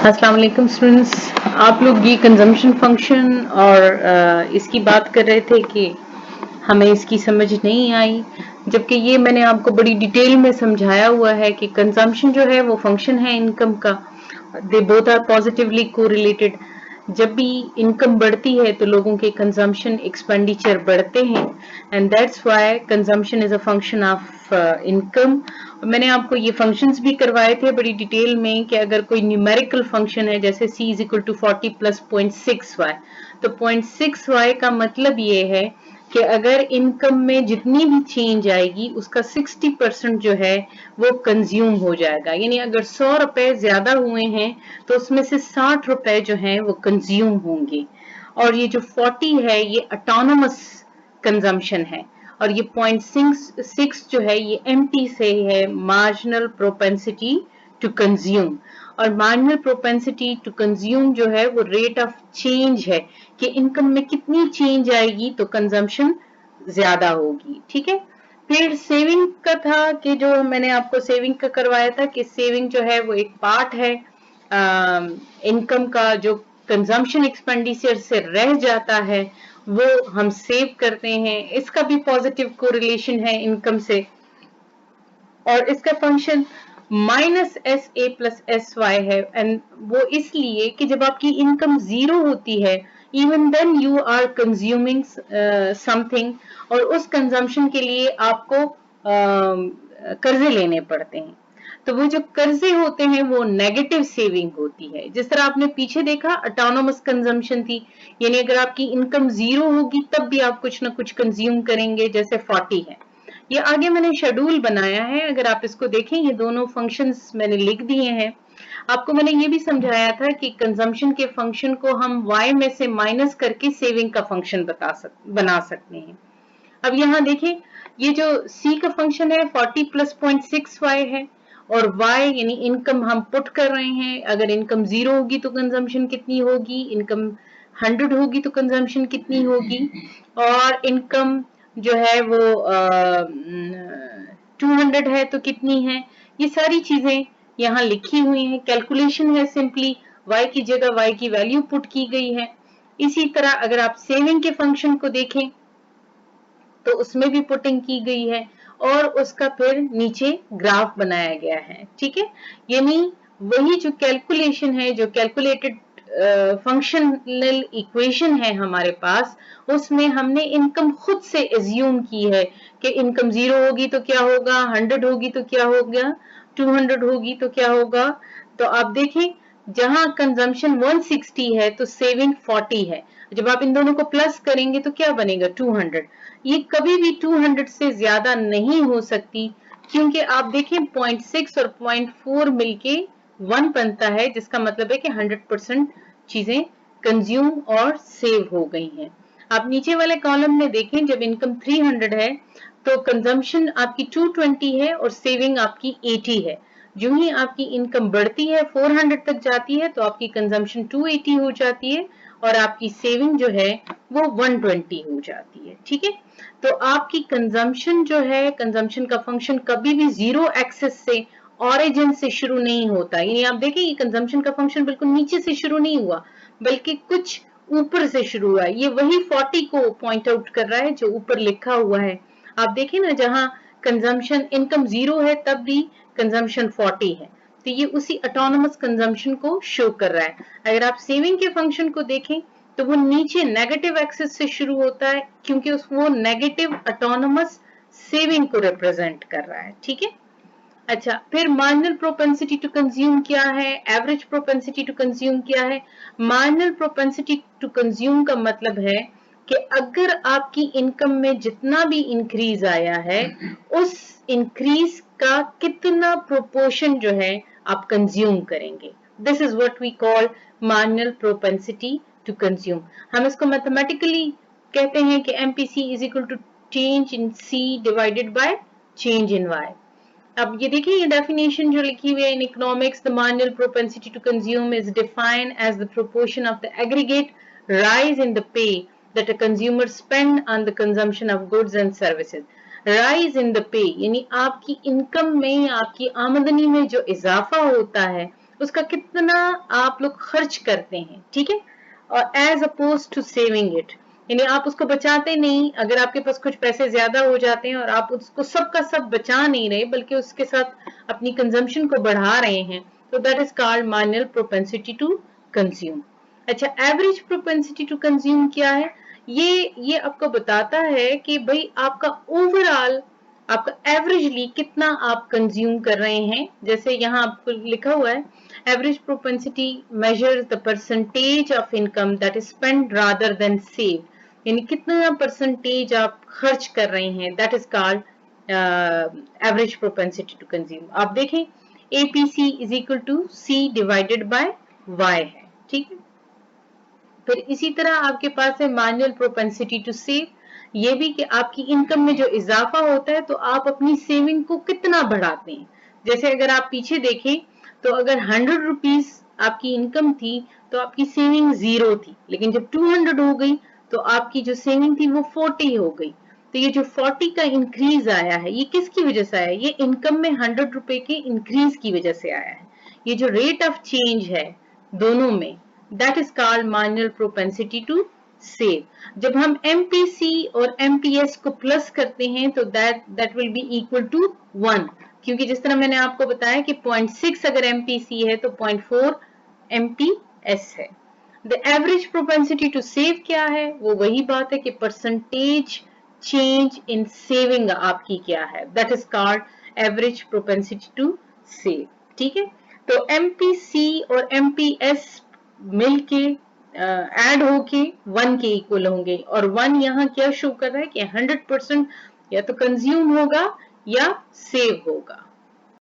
अस्सलाम वालेकुम स्टूडेंट्स। आप लोग ये कंजम्पशन फंक्शन और इसकी बात कर रहे थे कि हमें इसकी समझ नहीं आई, जबकि ये मैंने आपको बड़ी डिटेल में समझाया हुआ है कि कंजम्पशन जो है वो फंक्शन है इनकम का। They both are positively correlated. जब भी इनकम बढ़ती है तो लोगों के कंजम्पशन एक्सपेंडिचर बढ़ते हैं and that's why consumption is a function of income. मैंने आपको ये फंक्शंस भी करवाए थे बड़ी डिटेल में कि अगर कोई न्यूमेरिकल फंक्शन है जैसे c is equal to 40 plus 0.6y, तो 0.6y का मतलब ये है कि अगर इनकम में जितनी भी चेंज आएगी उसका 60% जो है वो कंज्यूम हो जाएगा। यानी अगर 100 रुपए ज्यादा हुए हैं तो उसमें से 60 रुपए जो हैं वो कंज्यूम होंगे। और ये जो 40 है ये ऑटोनोमस कंजम्पशन है और ये 0.6 जो है ये एमटी से है, मार्जिनल प्रोपेंसिटी टू कंज्यूम। और मार्जिनल प्रोपेंसिटी टू कंज्यूम जो है वो रेट ऑफ चेंज है कि इनकम में कितनी चेंज आएगी तो कंजम्पशन ज्यादा होगी। ठीक है। फिर सेविंग का था कि जो मैंने आपको सेविंग का करवाया था कि सेविंग जो है वो एक पार्ट है इनकम का, जो कंजम्पशन एक्सपेंडिचर से रह जाता है वो हम सेव करते हैं। इसका भी पॉजिटिव कोरिलेशन है इनकम से और इसका function minus S A plus S Y है। एंड वो इसलिए कि जब आपकी इनकम जीरो होती है even then you are consuming something और उस कंजम्पशन के लिए आपको कर्जे लेने पड़ते हैं। तो वो जो कर्जे होते हैं वो नेगेटिव सेविंग होती है। जिस तरह आपने पीछे देखा ऑटोनोमस कंजम्पशन थी, यानी अगर आपकी इनकम जीरो होगी तब भी आप कुछ ना कुछ कंज्यूम करेंगे, जैसे 40 है। ये आगे मैंने शेड्यूल बनाया है, अगर आप इसको देखें ये दोनों फंक्शंस मैंने लिख दिए हैं। आपको मैंने ये भी समझाया था कि कंजम्पशन के फंक्शन को हम y में से माइनस करके सेविंग का फंक्शन बना सकते हैं। अब यहाँ देखें ये जो c का फंक्शन है 40 प्लस 0.6y है और y यानी इनकम हम पुट कर रहे हैं। अगर इनकम जीरो होगी तो कंजम्पशन कितनी होगी, इनकम 100 होगी तो कंजम्पशन कितनी होगी, और इनकम जो है वो 200 है तो कितनी है। ये सारी चीजें यहाँ लिखी हुई हैं। कैलकुलेशन है, सिंपली y की जगह y की वैल्यू पुट की गई है। इसी तरह अगर आप सेविंग के फंक्शन को देखें तो उसमें भी पुटिंग की गई है और उसका फिर नीचे ग्राफ बनाया गया है। ठीक है। यानी वही जो कैलकुलेशन है, जो कैलकुलेटेड फंक्शनल इक्वेशन है हमारे पास, उसमें हमने इनकम खुद से एज्यूम की है कि इनकम जीरो होगी तो क्या होगा, 100 होगी तो क्या होगा, 200 होगी तो क्या होगा। तो आप देखें जहां कंजम्पशन 160 है तो सेविंग 40 है। जब आप इन दोनों को प्लस करेंगे तो क्या बनेगा, 200। ये कभी भी 200 से ज्यादा नहीं हो सकती, क्योंकि आप देखें 0.6 और 0.4 मिलके 1 बनता है, जिसका मतलब है कि 100% चीजें कंज्यूम और सेव हो गई हैं। आप नीचे वाले कॉलम में देखें जब इनकम 300 है तो कंजम्पशन आपकी 220 है और सेविंग आपकी 80 है। जो ही आपकी इनकम बढ़ती है 400 तक जाती है तो आपकी कंजम्पशन 280 हो जाती है और आपकी सेविंग जो है वो 120 हो जाती है। ठीक है। तो आपकी कंजम्पशन जो है, कंजम्पशन का फंक्शन कभी भी जीरो एक्सेस से, ऑरिजिन से शुरू नहीं होता। यानी आप देखें ये कंजम्पशन का फंक्शन बिल्कुल नीचे से शुरू नहीं हुआ बल्कि कुछ ऊपर से शुरू हुआ। ये वही 40 को पॉइंट आउट कर रहा है जो ऊपर लिखा हुआ है। आप देखें ना, जहां कंजम्पशन इनकम जीरो है तब भी कंजम्पशन 40 है, तो ये उसी ऑटोनोमस कंजम्पशन को शो कर रहा है। अगर आप सेविंग के फंक्शन को देखें तो वो नीचे नेगेटिव एक्सिस से शुरू होता है, क्योंकि वो नेगेटिव ऑटोनोमस सेविंग को रिप्रेजेंट कर रहा है। ठीक है। अच्छा, फिर मार्जिनल प्रोपेंसिटी टू कंज्यूम क्या है, एवरेज प्रोपेंसिटी टू कंज्यूम क्या है। मार्जिनल प्रोपेंसिटी टू कंज्यूम का मतलब है कि अगर आपकी इनकम में जितना भी इंक्रीज आया है उस इंक्रीज का कितना प्रोपोर्शन जो है आप कंज्यूम करेंगे। This is what we call marginal propensity to consume. हम इसको मैथमेटिकली कहते हैं कि MPC is equal to change in C divided by change in Y. अब ये देखिए ये डेफिनेशन जो लिखी हुई है in economics, the marginal propensity to consume is defined as the proportion of the aggregate rise in the pay that a consumer spend on the consumption of goods and services. rise in the pay यानी आपकी income में, आपकी आमदनी में जो इजाफा होता है उसका कितना आप लोग खर्च करते हैं, ठीक है, और as oppose to saving it, यानी आप उसको बचाते नहीं, अगर आपके पास कुछ पैसे ज्यादा हो जाते हैं और आप उसको सब का सब बचा नहीं रहे बल्कि उसके साथ अपनी कंजम्पशन को बढ़ा रहे हैं, तो that is called marginal propensity to consume. अच्छा, एवरेज प्रोपेंसिटी टू कंज्यूम क्या है? ये आपको बताता है कि भाई आपका ओवरऑल, आपका एवरेजली कितना आप कंज्यूम कर रहे हैं। जैसे यहाँ आपको लिखा हुआ है, average propensity measures the percentage of income that is spend rather than save, यानी कितना परसेंटेज आप खर्च कर रहे हैं, that is called average propensity to consume. आप देखें APC is equal to C divided by Y है, ठीक है। फिर इसी तरह आपके पास है मार्जिनल प्रोपेंसिटी टू सेव, ये भी कि आपकी इनकम में जो इजाफा होता है तो आप अपनी सेविंग को कितना बढ़ाते हैं। जैसे अगर आप पीछे देखें तो अगर 100 रुपीज आपकी इनकम थी तो आपकी सेविंग 0 थी, लेकिन जब 200 हो गई तो आपकी जो सेविंग थी वो 40 हो गई। तो ये जो 40 का इंक्रीज आया है, ये किसकी वजह से आया है? ये इनकम में 100 रुपए के इंक्रीज की वजह से आया है। ये जो रेट ऑफ चेंज है दोनों में, that is called marginal propensity to save. जब हम MPC और MPS को प्लस करते हैं तो that will be equal to 1, क्योंकि जिस तरह मैंने आपको बताया कि 0.6 अगर MPC है तो 0.4 MPS है। The average propensity to save क्या है? वो वही बात है कि परसेंटेज चेंज इन सेविंग आपकी क्या है, that is called average propensity to save, ठीक है। तो MPC और MPS मिलके ऐड होके 1 के इक्वल होंगे, और 1 यहाँ क्या शो कर रहा है कि 100% या तो कंज्यूम होगा या सेव होगा,